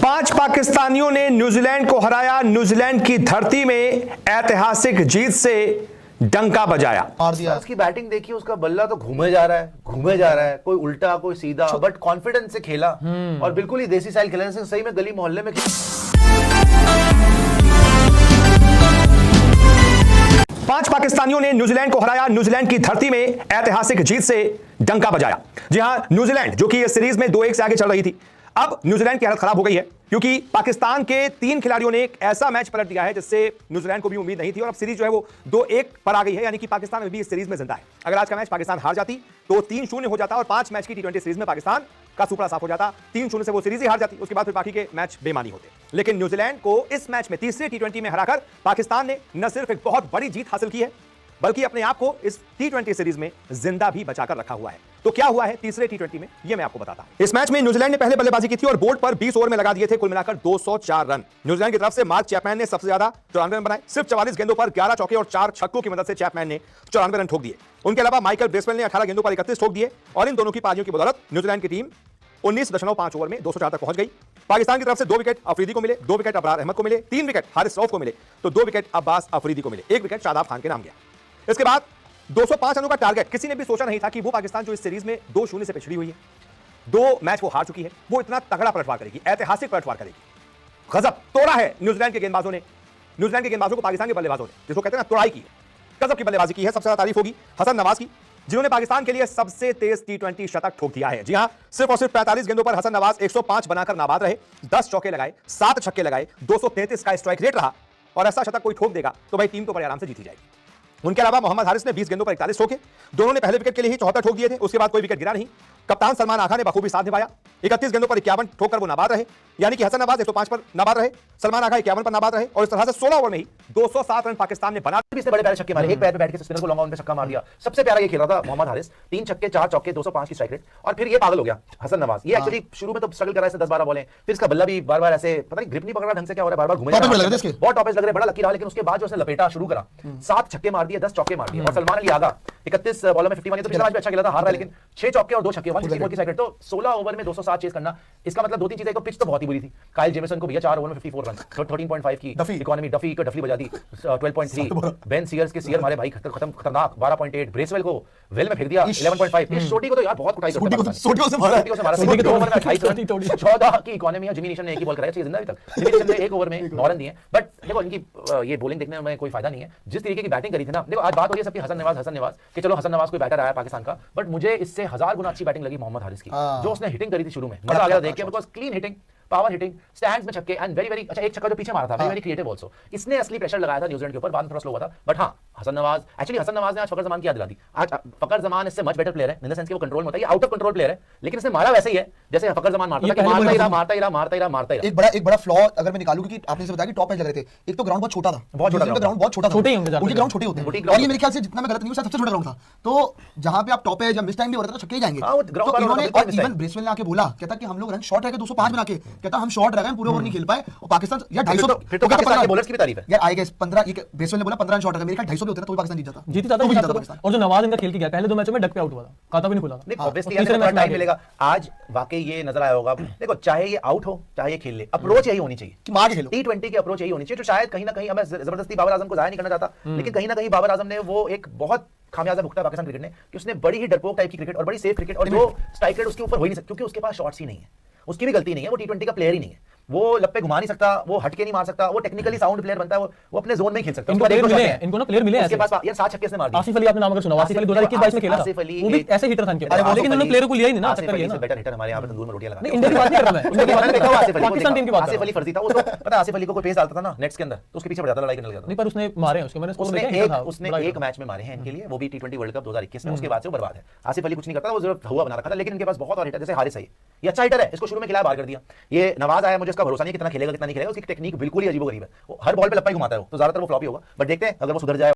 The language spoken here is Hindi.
5 पाकिस्तानियों ने न्यूजीलैंड को हराया। न्यूजीलैंड की धरती में ऐतिहासिक जीत से डंका बजाया। उसकी बैटिंग देखिए, उसका बल्ला तो घूमे जा रहा है, कोई उल्टा कोई सीधा, बट कॉन्फिडेंस से खेला और बिल्कुल ही देसी स्टाइल खेला, जैसे सही में गली मोहल्ले में। 5 पाकिस्तानियों ने न्यूजीलैंड को हराया। न्यूजीलैंड की धरती में ऐतिहासिक जीत से डंका बजाया। जी हां, न्यूजीलैंड जो कि इस सीरीज में 2-1 से आगे चल रही थी, अब न्यूजीलैंड की हालत खराब हो गई है क्योंकि पाकिस्तान के 3 खिलाड़ियों ने एक ऐसा मैच पलट दिया है जिससे न्यूजीलैंड को भी उम्मीद नहीं थी और अब सीरीज जो है वो 2-1 पर आ गई है, यानी कि पाकिस्तान भी इस सीरीज में जिंदा है। अगर आज का मैच पाकिस्तान हार जाती तो 3-0 हो जाता और 5 मैच की T20 सीरीज में पाकिस्तान का सुपड़ा साफ हो जाता। 3-0 से वो सीरीज ही हार जाती, उसके बाद फिर बाकी के मैच बेमानी होते। लेकिन न्यूजीलैंड को इस मैच में तीसरे T20 में हराकर पाकिस्तान ने न सिर्फ एक बहुत बड़ी जीत हासिल की है बल्कि अपने आप को इस T20 सीरीज में जिंदा भी बचाकर रखा हुआ है। तो क्या हुआ है तीसरे T20 में, यह मैं आपको बताता हूं। इस मैच में न्यूजीलैंड ने पहले बल्लेबाजी की थी और बोर्ड पर 20 ओवर में लगा दिए थे कुल मिलाकर 204 रन। न्यूजीलैंड की तरफ से मार्क चैपमैन ने सबसे ज्यादा 94 रन बनाए। सिर्फ 44 गेंदों पर 11 चौके और 4 छक्कों की मदद से चैपमैन ने 94 रन ठोक दिए। उनके अलावा माइकल ब्रेसवेल ने 18 गेंदों पर 31 ठोक दिए और इन दोनों की पारियों की बदौलत न्यूजीलैंड की टीम 19.5 ओवर में 204 तक पहुंच गई। पाकिस्तान की तरफ से 2 विकेट अफरीदी को मिले, 2 विकेट अबरार अहमद को मिले, 3 विकेट हारिस रऊफ को मिले तो 2 विकेट अब्बास अफरीदी को मिले, 1 विकेट शादाब खान के नाम गया। इसके बाद 205 रनों का टारगेट किसी ने भी सोचा नहीं था कि वो पाकिस्तान जो इस सीरीज में 2-0 से पिछड़ी हुई है, 2 मैच वो हार चुकी है, वो इतना तगड़ा पलटवार करेगी, ऐतिहासिक पलटवार करेगी। गजब तोड़ा है न्यूजीलैंड के गेंदबाजों ने, न्यूजीलैंड के गेंदबाजों को पाकिस्तान के बल्लेबाजों ने, जिसको कहते हैं ना तोड़ाई की है, गजब की बल्लेबाजी की है। सबसे ज्यादा तारीफ होगी हसन नवाज की, जिन्होंने पाकिस्तान के लिए सबसे तेज T20 शतक ठोक दिया है। जी हां, सिर्फ और सिर्फ 45 गेंदों पर हसन नवाज 105 बनाकर नाबाद रहे, 10 चौके लगाए, 7 छक्के लगाए, 233 का स्ट्राइक रेट रहा और ऐसा शतक कोई ठोक देगा तो भाई टीम तो बड़े आराम से जीती जाएगी। उनके अलावा मोहम्मद हारिस ने 20 गेंदों पर 41 ठोके, दोनों ने पहले विकेट के लिए ही 74 ठोक दिए थे, उसके बाद कोई विकेट गिरा नहीं। कप्तान सलमान आगा ने बखूबी साथ निभाया, 31 गेंदों पर 51 ठोकर वो नाबाद रहे, यानी कि हसन नवाज 105 पर नाबाद रहे, सलमान आगा 51 पर नाबाद रहे और इस तरह से 16 ओवर में ही 207 रन पाकिस्तान ने बना। इसने बड़े प्यारे छक्के मारे, एक पैर पे बैठ के स्पिनर को लॉन्ग ऑन पे छक्का मार दिया। सबसे प्यारा ये खेल रहा था मोहम्मद हारिस, 3 छक्के 4 चौके, 205 की स्ट्राइक रेट। और फिर ये पागल हो गया हसन नवाज। ये एक्चुअली शुरू में तो स्ट्रगल कर रहा है, 10-12 बॉलें, फिर इसका बल्ला भी बार-बार ऐसे पता नहीं ग्रिप नहीं पकड़ रहा ढंग से, क्या हो रहा है, बार-बार घूमे जा रहा है, बहुत टॉपेज लग रहे, बड़ा लकी रहा। लेकिन उसके बाद जो उसने लपेटा शुरू करा, 7 छक्के मार दिए, 10 चौके मार दिए और सलमान अली आगा 31 बॉलों में 51, तो पिछला मैच भी अच्छा खेला था, हार रहा है, लेकिन 6 चौके और 2 छक्के, 164 की स्ट्राइक रेट। तो 16 ओवर में 207 चेस करना, इसका मतलब 2-3 चीजें। एक तो पिच तो बहुत ही बुरी थी, काइल जेमिसन को भैया 4 ओवर में 54 रन, 13.5 की इकोनॉमी, डफी को डफली बजा दी 12.3, बेन सीयर्स के सीयर मारे भाई खतरनाक 12.8, ब्रेसवेल को वेल में फेंक दिया 11.5। इस छोटी को तो यार बहुत कुटाई करता है, छोटी से मारा 2 ओवर में 28 रन, 14 की इकोनॉमी है। जिमी नेशन ने एक ही बॉल कराया, जिंदा अभी तक जिमी नेशन ने 1 ओवर में 9 रन दिए। बट देखो इनकी ये बॉलिंग देखने में कोई फायदा नहीं है, जिस तरीके की बैटिंग करी थी ना। देखो आज बात हो रही है सबकी हसन नवाज कि चलो हसन नवाज कोई बैटर आया पाकिस्तान का, बट मुझे इससे 1000 गुना अच्छी बैटिंग लगी मोहम्मद हारिस की, जो उसने हिटिंग करी थी शुरू में, मजा आ गया देख के, because clean hitting, power hitting, stands में छक्के एंड वेरी वेरी अच्छा। एक छक्का जो पीछे मारा था, वेरी वेरी क्रिएटिव आल्सो, इसने असली प्रेशर लगाया था न्यूजीलैंड के ऊपर। बाद में थोड़ा स्लो हुआ था, बट हां हसन नवाज ने आज फकर जमान की याद दिला दी। आज फकर जमान इससे मच बेटर प्लेयर है, इन द सेंस कि वो कंट्रोल में होता है, ये आउट ऑफ कंट्रोल प्लेयर है, लेकिन इसने मारा वैसे ही है जैसे फकर जमान मारता था, कि मारता ही रहा। एक बड़ा फ्लॉ अगर मैं निकालूं, क्योंकि आपने से बताया कि टॉप एज लग रहे थे, एक तो ग्राउंड बहुत छोटा था, ग्राउंड बहुत छोटा था, छोटे ग्राउंड छोटे होते हैं, और ये मेरे ख्याल से जितना मैं गलत नहीं हूं सबसे छोटा ग्राउंड था। तो जहां पे आप टॉप एज या मिस टाइम भी हो रहा था, छक्के जाएंगे। तो इन्होंने और इवन ब्रेसवेल ने आके बोला, कहता कि हम लोग रन शॉट रह गए 205 बना के, कहता हम शॉट रह गए, पूरे ओवर नहीं खेल पाए और पाकिस्तान यार 250 फिर तो पाकिस्तान के बॉलर्स की भी तारीफ है यार। आई गेस 15 ये ब्रेसवेल ने बोला 15 रन शॉट रह गए, मेरे ख्याल 250 भी होते ना तो पाकिस्तान जीत जाता। और जो नवाज इनका खेल के गया, पहले 2 मैचों में डक पे आउट हुआ था, खाता भी नहीं खुला था। नहीं ऑब्वियसली यार टाइम मिलेगा, आज वाकई ये नजर आया होगा। देखो चाहे ये आउट हो चाहे ये खेल ले, अप्रोच यही होनी चाहिए कि मार के खेलो। T20 की अप्रोच यही होनी चाहिए। तो शायद कहीं ना कहीं, मैं जबरदस्ती बाबर आजम को जाया नहीं करना चाहता, लेकिन कहीं ना कहीं बाबर आजम ने वो एक बहुत खामियाजा भुगता पाकिस्तान क्रिकेट ने, कि उसने बड़ी ही डरपोक टाइप की क्रिकेट और बड़ी सेफ क्रिकेट, और जो स्ट्राइक रेट उसके ऊपर हो ही नहीं सकती, क्योंकि उसके पास शॉट्स ही नहीं है, उसकी भी गलती नहीं है, वो T20 का प्लेयर ही नहीं है, वो लप्पे घुमा नहीं सकता, वो हटके नहीं मार सकता, वो टेक्निकली साउंड प्लेयर बनता है, वो अपने जोन में ही खेल सकता है। इनको ना प्लेयर मिले हैं उसके पास यार 7 छक्के से मार दिए। आसिफ अली आपने नाम अगर सुना, आसिफ अली 2021-22 में खेला था, वो भी ऐसे हिटर था इनके पास, लेकिन उन्होंने प्लेयर को लिया ही नहीं ना, चक्कर ये ना बेटर हिटर हमारे यहां पे तंदूर में रोटियां लगा। नहीं इंडिया की बात नहीं कर रहा मैं, इंडिया की बात नहीं कर रहा, पाकिस्तान टीम की बात। आसिफ अली फर्जी था, उसको पता है आसिफ अली को कोई पेस डालता था ना नेट्स के अंदर, तो उसके पीछे बढ़ जाता, लड़ाई करने लग जाता। नहीं पर उसने मारे हैं उसके, मैंने उसने एक मैच में मारे हैं इनके लिए, वो भी T20 वर्ल्ड कप 2021 में, उसके बाद से वो बर्बाद है। आसिफ अली कुछ नहीं करता, वो जरूर हुआ बना रखा था, लेकिन इनके पास बहुत और हिटर, जैसे हारिस है, ये अच्छा हिटर है, इसको शुरू में खिलाया बाहर कर दिया। ये नवाज आया, मुझे इसका भरोसा नहीं कितना खेलेगा कितना नहीं खेलेगा, उसकी टेक्निक बिल्कुल ही अजीबो गरीब है, वो हर बॉल पे लप्पा ही घुमाता है, तो ज्यादातर वो फ्लॉप ही होगा, बट देखते हैं अगर वो सुधर जाए।